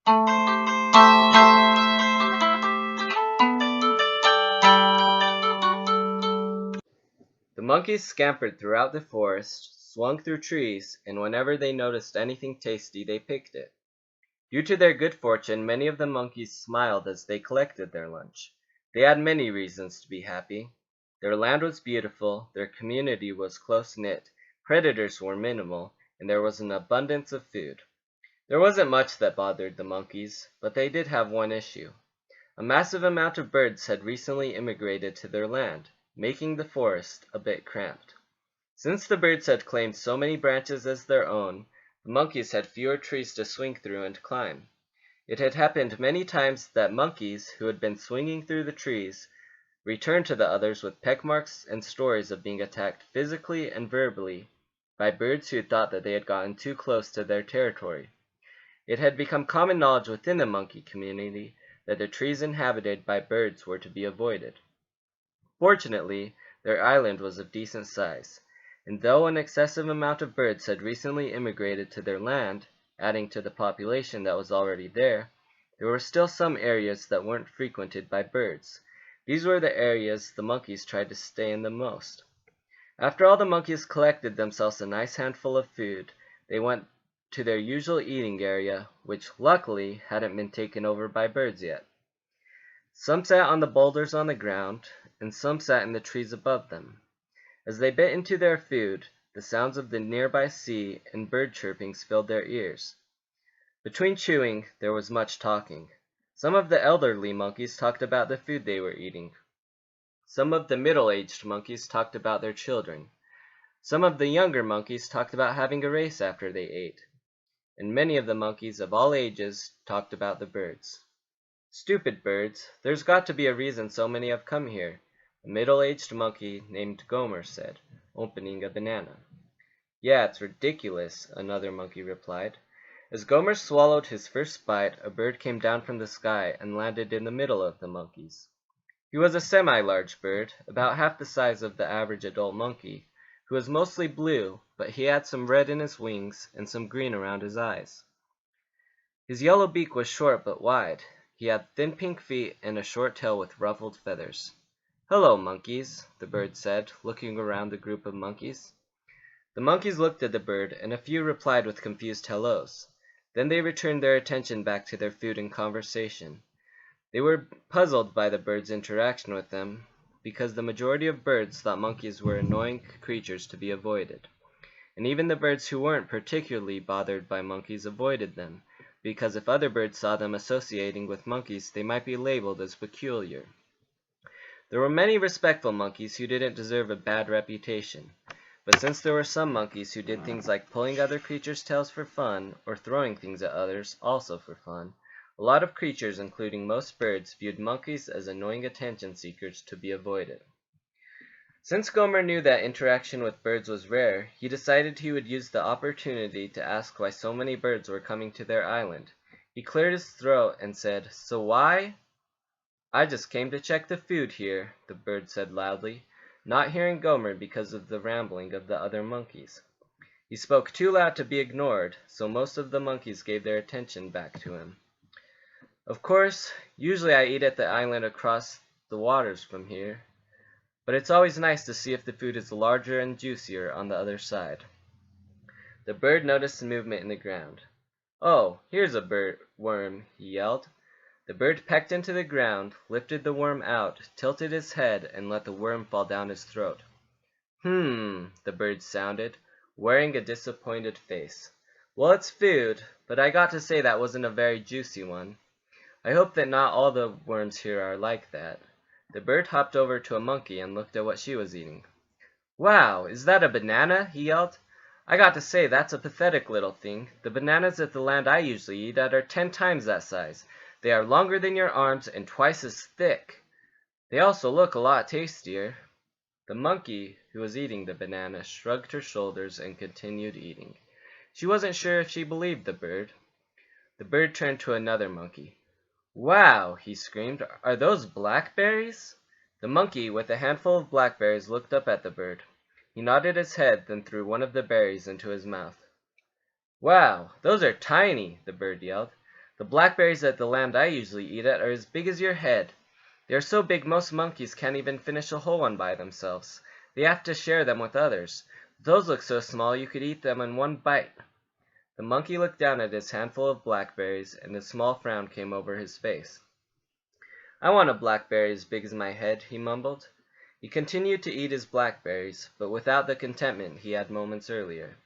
The monkeys scampered throughout the forest, swung through trees, and whenever they noticed anything tasty, they picked it. Due to their good fortune, many of the monkeys smiled as they collected their lunch. They had many reasons to be happy. Their land was beautiful, their community was close-knit, predators were minimal, and there was an abundance of food. There wasn't much that bothered the monkeys, but they did have one issue. A massive amount of birds had recently immigrated to their land, making the forest a bit cramped. Since the birds had claimed so many branches as their own, the monkeys had fewer trees to swing through and climb. It had happened many times that monkeys, who had been swinging through the trees, returned to the others with peck marks and stories of being attacked physically and verbally by birds who thought that they had gotten too close to their territory. It had become common knowledge within the monkey community that the trees inhabited by birds were to be avoided. Fortunately, their island was of decent size, and though an excessive amount of birds had recently immigrated to their land, adding to the population that was already there, there were still some areas that weren't frequented by birds. These were the areas the monkeys tried to stay in the most. After all the monkeys collected themselves a nice handful of food, they went to their usual eating area, which luckily hadn't been taken over by birds yet. Some sat on the boulders on the ground, and some sat in the trees above them. As they bit into their food, the sounds of the nearby sea and bird chirpings filled their ears. Between chewing, there was much talking. Some of the elderly monkeys talked about the food they were eating. Some of the middle-aged monkeys talked about their children. Some of the younger monkeys talked about having a race after they ate. And many of the monkeys of all ages talked about the birds. "Stupid birds, there's got to be a reason so many have come here," a middle-aged monkey named Gomer said, opening a banana. "Yeah, it's ridiculous," another monkey replied. As Gomer swallowed his first bite, a bird came down from the sky and landed in the middle of the monkeys. He was a semi-large bird, about half the size of the average adult monkey, who was mostly blue, but he had some red in his wings and some green around his eyes. His yellow beak was short but wide. He had thin pink feet and a short tail with ruffled feathers. "Hello, monkeys," the bird said, looking around the group of monkeys. The monkeys looked at the bird, and a few replied with confused hellos. Then they returned their attention back to their food and conversation. They were puzzled by the bird's interaction with them, because the majority of birds thought monkeys were annoying creatures to be avoided. And even the birds who weren't particularly bothered by monkeys avoided them, because if other birds saw them associating with monkeys, they might be labeled as peculiar. There were many respectful monkeys who didn't deserve a bad reputation, but since there were some monkeys who did things like pulling other creatures' tails for fun, or throwing things at others, also for fun, a lot of creatures, including most birds, viewed monkeys as annoying attention seekers to be avoided. Since Gomer knew that interaction with birds was rare, he decided he would use the opportunity to ask why so many birds were coming to their island. He cleared his throat and said, "So why?" "I just came to check the food here," the bird said loudly, not hearing Gomer because of the rambling of the other monkeys. He spoke too loud to be ignored, so most of the monkeys gave their attention back to him. "Of course, usually I eat at the island across the waters from here, but it's always nice to see if the food is larger and juicier on the other side." The bird noticed the movement in the ground. "Oh, here's a worm," he yelled. The bird pecked into the ground, lifted the worm out, tilted his head, and let the worm fall down his throat. The bird sounded, wearing a disappointed face. "Well, it's food, but I got to say that wasn't a very juicy one. I hope that not all the worms here are like that." The bird hopped over to a monkey and looked at what she was eating. "Wow, is that a banana?" he yelled. "I got to say, that's a pathetic little thing. The bananas at the land I usually eat at are 10 times that size. They are longer than your arms and twice as thick. They also look a lot tastier." The monkey who was eating the banana shrugged her shoulders and continued eating. She wasn't sure if she believed the bird. The bird turned to another monkey. "Wow!" he screamed. "Are those blackberries?" The monkey with a handful of blackberries looked up at the bird. He nodded his head, then threw one of the berries into his mouth. "Wow, those are tiny!" the bird yelled. The blackberries at the land I usually eat at are as big as your head. They are so big most monkeys can't even finish a whole one by themselves. They have to share them with others. Those look so small you could eat them in one bite." The monkey looked down at his handful of blackberries, and a small frown came over his face. "I want a blackberry as big as my head," he mumbled. He continued to eat his blackberries, but without the contentment he had moments earlier.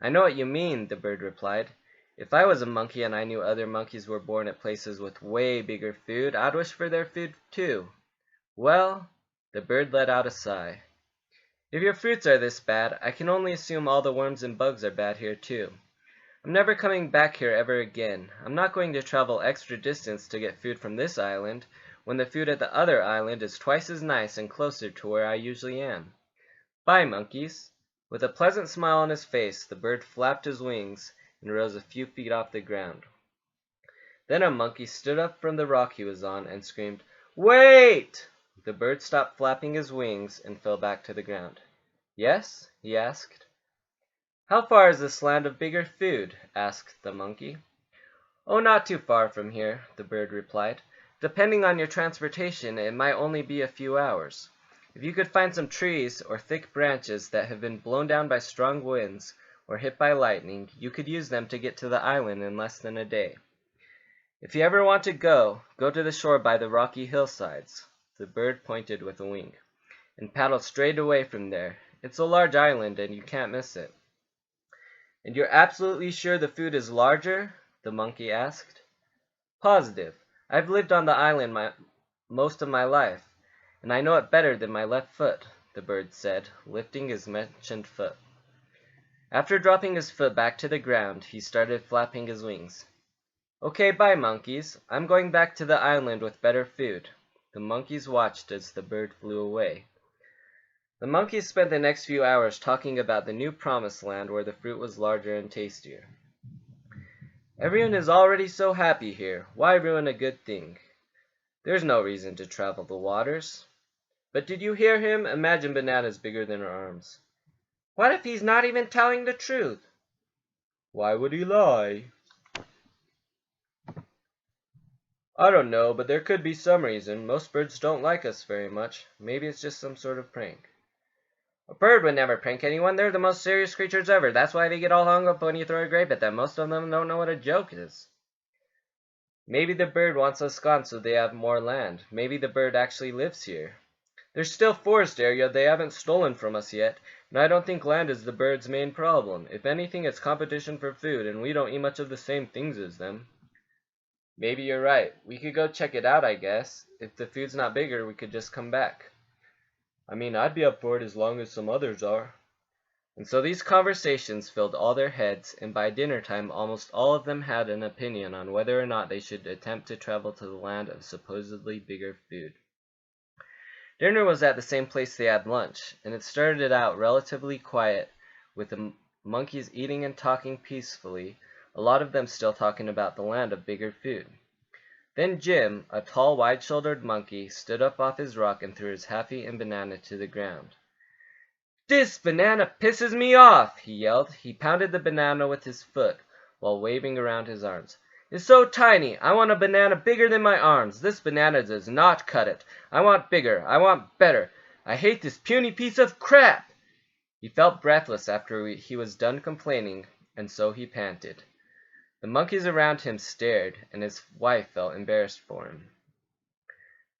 "I know what you mean," the bird replied. "If I was a monkey and I knew other monkeys were born at places with way bigger food, I'd wish for their food too. Well," the bird let out a sigh, "if your fruits are this bad, I can only assume all the worms and bugs are bad here too. I'm never coming back here ever again. I'm not going to travel extra distance to get food from this island, when the food at the other island is twice as nice and closer to where I usually am. Bye, monkeys." With a pleasant smile on his face, the bird flapped his wings and rose a few feet off the ground. Then a monkey stood up from the rock he was on and screamed, "Wait!" The bird stopped flapping his wings and fell back to the ground. "Yes?" he asked. "How far is this land of bigger food?" asked the monkey. "Oh, not too far from here," the bird replied. "Depending on your transportation, it might only be a few hours. If you could find some trees or thick branches that have been blown down by strong winds or hit by lightning, you could use them to get to the island in less than a day. If you ever want to go to the shore by the rocky hillsides," the bird pointed with a wing, "and paddle straight away from there. It's a large island and you can't miss it." "And you're absolutely sure the food is larger?" the monkey asked. "Positive. I've lived on the island most of my life, and I know it better than my left foot," the bird said, lifting his mentioned foot. After dropping his foot back to the ground, he started flapping his wings. "Okay, bye, monkeys. I'm going back to the island with better food." The monkeys watched as the bird flew away. The monkeys spent the next few hours talking about the new promised land where the fruit was larger and tastier. "Everyone is already so happy here. Why ruin a good thing? There's no reason to travel the waters. But did you hear him? Imagine bananas bigger than our arms." "What if he's not even telling the truth?" "Why would he lie?" "I don't know, but there could be some reason. Most birds don't like us very much. Maybe it's just some sort of prank." "A bird would never prank anyone. They're the most serious creatures ever. That's why they get all hung up when you throw a grape at them. Most of them don't know what a joke is." "Maybe the bird wants us gone so they have more land. Maybe the bird actually lives here. There's still forest area they haven't stolen from us yet, and I don't think land is the bird's main problem. If anything, it's competition for food, and we don't eat much of the same things as them." "Maybe you're right. We could go check it out, I guess. If the food's not bigger, we could just come back." "I mean, I'd be up for it as long as some others are." And so these conversations filled all their heads, and by dinner time almost all of them had an opinion on whether or not they should attempt to travel to the land of supposedly bigger food. Dinner was at the same place they had lunch, and it started out relatively quiet, with the monkeys eating and talking peacefully, a lot of them still talking about the land of bigger food. Then Jim, a tall, wide-shouldered monkey, stood up off his rock and threw his half-eaten banana to the ground. "This banana pisses me off!" he yelled. He pounded the banana with his foot, while waving around his arms. "It's so tiny! I want a banana bigger than my arms! This banana does not cut it! I want bigger! I want better! I hate this puny piece of crap!" He felt breathless after he was done complaining, and so he panted. The monkeys around him stared, and his wife felt embarrassed for him.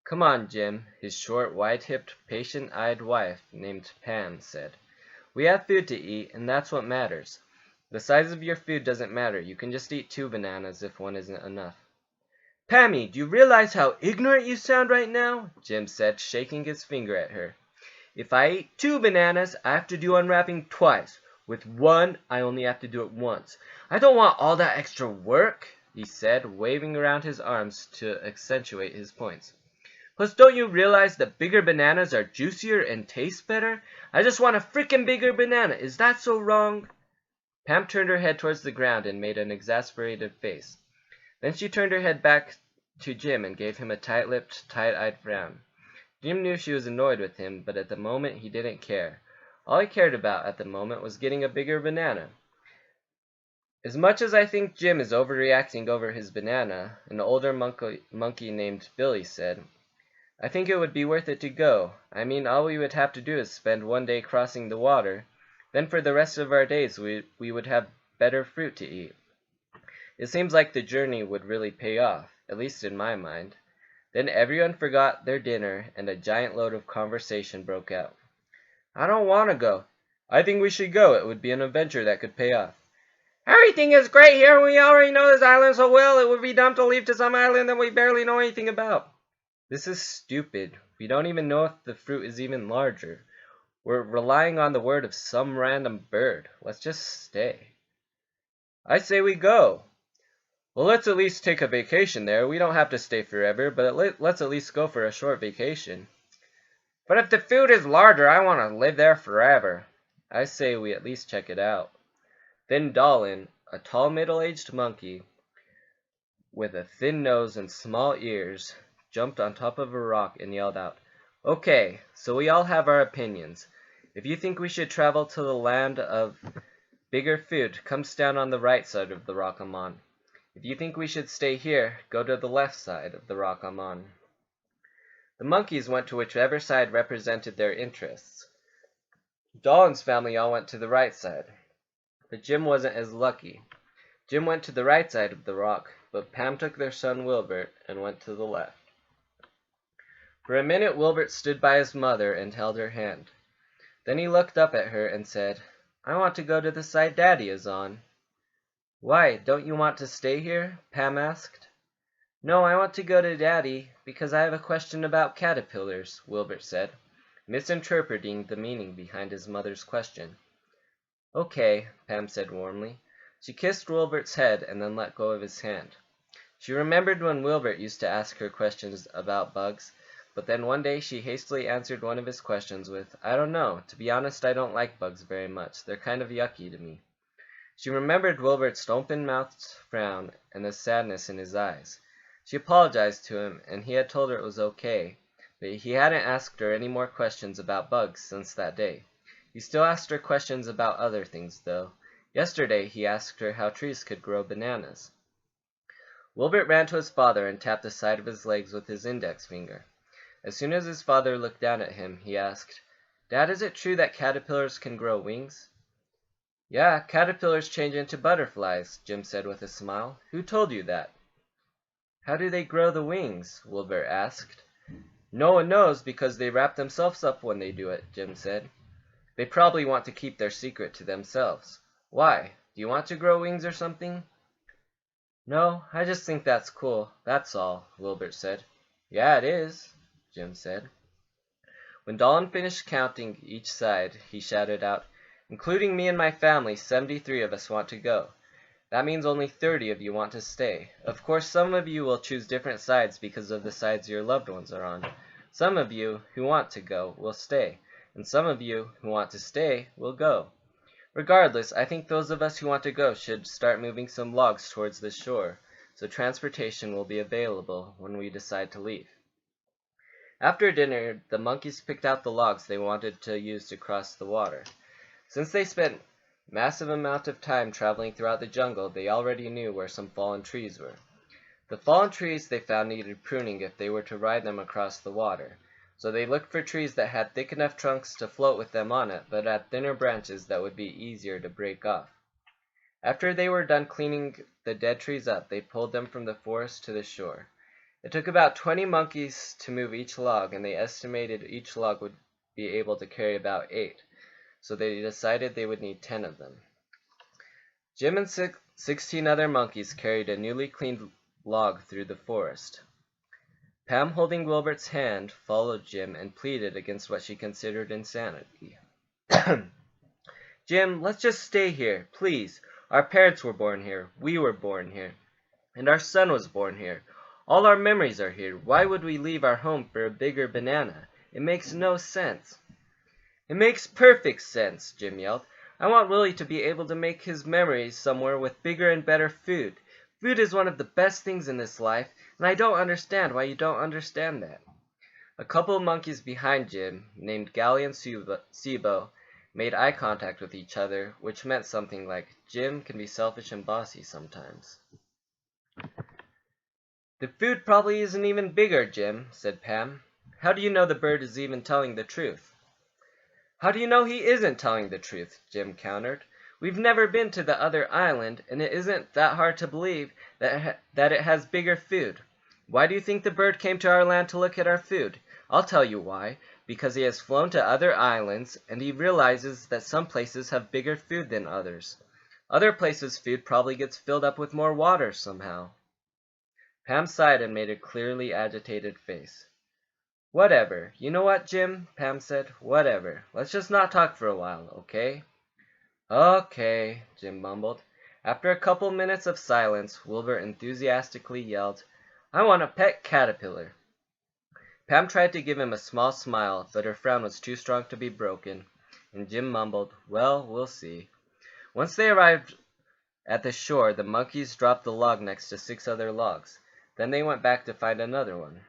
"Come on, Jim," his short, wide-hipped, patient-eyed wife, named Pam, said. "We have food to eat, and that's what matters. The size of your food doesn't matter. You can just eat 2 bananas if one isn't enough." "Pammy, do you realize how ignorant you sound right now?" Jim said, shaking his finger at her. "If I eat 2 bananas, I have to do unwrapping twice. With 1, I only have to do it once. I don't want all that extra work," he said, waving around his arms to accentuate his points. "Plus, don't you realize that bigger bananas are juicier and taste better? I just want a frickin' bigger banana. Is that so wrong?" Pam turned her head towards the ground and made an exasperated face. Then she turned her head back to Jim and gave him a tight-lipped, tight-eyed frown. Jim knew she was annoyed with him, but at the moment he didn't care. All he cared about at the moment was getting a bigger banana. As much as I think Jim is overreacting over his banana, an older monkey named Billy said, I think it would be worth it to go. I mean, all we would have to do is spend one day crossing the water. Then for the rest of our days we would have better fruit to eat. It seems like the journey would really pay off, at least in my mind. Then everyone forgot their dinner, and a giant load of conversation broke out. I don't want to go. I think we should go. It would be an adventure that could pay off. Everything is great here. We already know this island so well. It would be dumb to leave to some island that we barely know anything about. This is stupid. We don't even know if the fruit is even larger. We're relying on the word of some random bird. Let's just stay. I say we go. Well, let's at least take a vacation there. We don't have to stay forever, but let's at least go for a short vacation. But if the food is larger, I want to live there forever. I say we at least check it out. Then Dolan, a tall middle-aged monkey with a thin nose and small ears, jumped on top of a rock and yelled out, Okay, so we all have our opinions. If you think we should travel to the land of bigger food, come stand on the right side of the rock I'm on. If you think we should stay here, go to the left side of the rock I'm on. The monkeys went to whichever side represented their interests. Dolan's family all went to the right side, but Jim wasn't as lucky. Jim went to the right side of the rock, but Pam took their son Wilbert and went to the left. For a minute Wilbert stood by his mother and held her hand. Then he looked up at her and said, I want to go to the side Daddy is on. Why, don't you want to stay here? Pam asked. No, I want to go to Daddy because I have a question about caterpillars, Wilbert said, misinterpreting the meaning behind his mother's question. Okay, Pam said warmly. She kissed Wilbert's head and then let go of his hand. She remembered when Wilbert used to ask her questions about bugs, but then one day she hastily answered one of his questions with, I don't know. To be honest, I don't like bugs very much. They're kind of yucky to me. She remembered Wilbert's open-mouthed frown and the sadness in his eyes. She apologized to him, and he had told her it was okay, but he hadn't asked her any more questions about bugs since that day. He still asked her questions about other things, though. Yesterday he asked her how trees could grow bananas. Wilbert ran to his father and tapped the side of his legs with his index finger. As soon as his father looked down at him, he asked, Dad, is it true that caterpillars can grow wings? Yeah, caterpillars change into butterflies, Jim said with a smile. Who told you that? How do they grow the wings? Wilbert asked. No one knows because they wrap themselves up when they do it, Jim said. They probably want to keep their secret to themselves. Why? Do you want to grow wings or something? No, I just think that's cool, that's all, Wilbert said. Yeah, it is, Jim said. When Dolan finished counting each side, he shouted out, Including me and my family, 73 of us want to go. That means only 30 of you want to stay. Of course, some of you will choose different sides because of the sides your loved ones are on. Some of you who want to go will stay, and some of you who want to stay will go. Regardless, I think those of us who want to go should start moving some logs towards the shore, so transportation will be available when we decide to leave. After dinner, the monkeys picked out the logs they wanted to use to cross the water. Since they spent massive amount of time traveling throughout the jungle, they already knew where some fallen trees were. The fallen trees they found needed pruning if they were to ride them across the water, so they looked for trees that had thick enough trunks to float with them on it, but had thinner branches that would be easier to break off. After they were done cleaning the dead trees up, they pulled them from the forest to the shore. It took about 20 monkeys to move each log, and they estimated each log would be able to carry about 8. So they decided they would need 10 of them. Jim and 16 other monkeys carried a newly cleaned log through the forest. Pam, holding Wilbert's hand, followed Jim and pleaded against what she considered insanity. Jim, let's just stay here, please. Our parents were born here, we were born here, and our son was born here. All our memories are here. Why would we leave our home for a bigger banana? It makes no sense. It makes perfect sense, Jim yelled. I want Willie to be able to make his memories somewhere with bigger and better food. Food is one of the best things in this life, and I don't understand why you don't understand that. A couple of monkeys behind Jim, named Gally and Sibo, made eye contact with each other, which meant something like, Jim can be selfish and bossy sometimes. "The food probably isn't even bigger, Jim," said Pam. "How do you know the bird is even telling the truth?" "How do you know he isn't telling the truth?" Jim countered. "We've never been to the other island, and it isn't that hard to believe that it has bigger food. Why do you think the bird came to our land to look at our food? I'll tell you why. Because he has flown to other islands, and he realizes that some places have bigger food than others. Other places' food probably gets filled up with more water somehow." Pam sighed and made a clearly agitated face. "Whatever. You know what, Jim?" Pam said. "Whatever. Let's just not talk for a while, okay?" "Okay," Jim mumbled. After a couple minutes of silence, Wilbur enthusiastically yelled, "I want a pet caterpillar." Pam tried to give him a small smile, but her frown was too strong to be broken, and Jim mumbled, "Well, we'll see." Once they arrived at the shore, the monkeys dropped the log next to 6 other logs. Then they went back to find another one.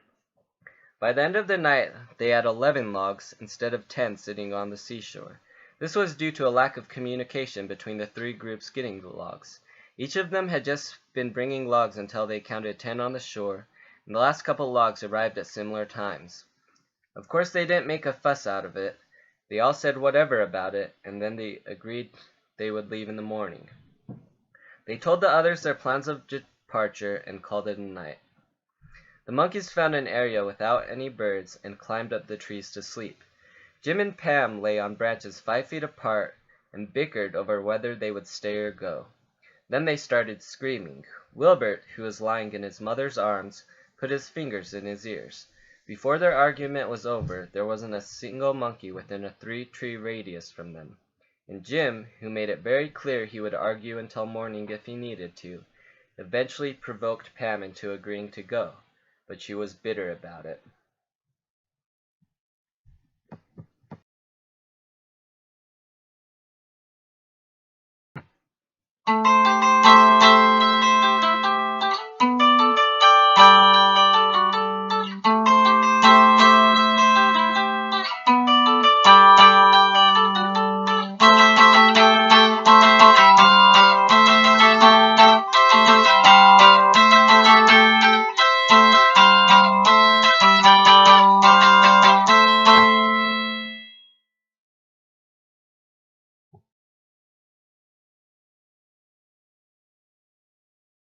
By the end of the night they had 11 logs instead of 10 sitting on the seashore. This was due to a lack of communication between the three groups getting the logs. Each of them had just been bringing logs until they counted 10 on the shore, and the last couple logs arrived at similar times. Of course they didn't make a fuss out of it. They all said whatever about it, and then they agreed they would leave in the morning. They told the others their plans of departure and called it a night. The monkeys found an area without any birds and climbed up the trees to sleep. Jim and Pam lay on branches 5 feet apart and bickered over whether they would stay or go. Then they started screaming. Wilbert, who was lying in his mother's arms, put his fingers in his ears. Before their argument was over, there wasn't a single monkey within a 3-tree radius from them. And Jim, who made it very clear he would argue until morning if he needed to, eventually provoked Pam into agreeing to go. But she was bitter about it.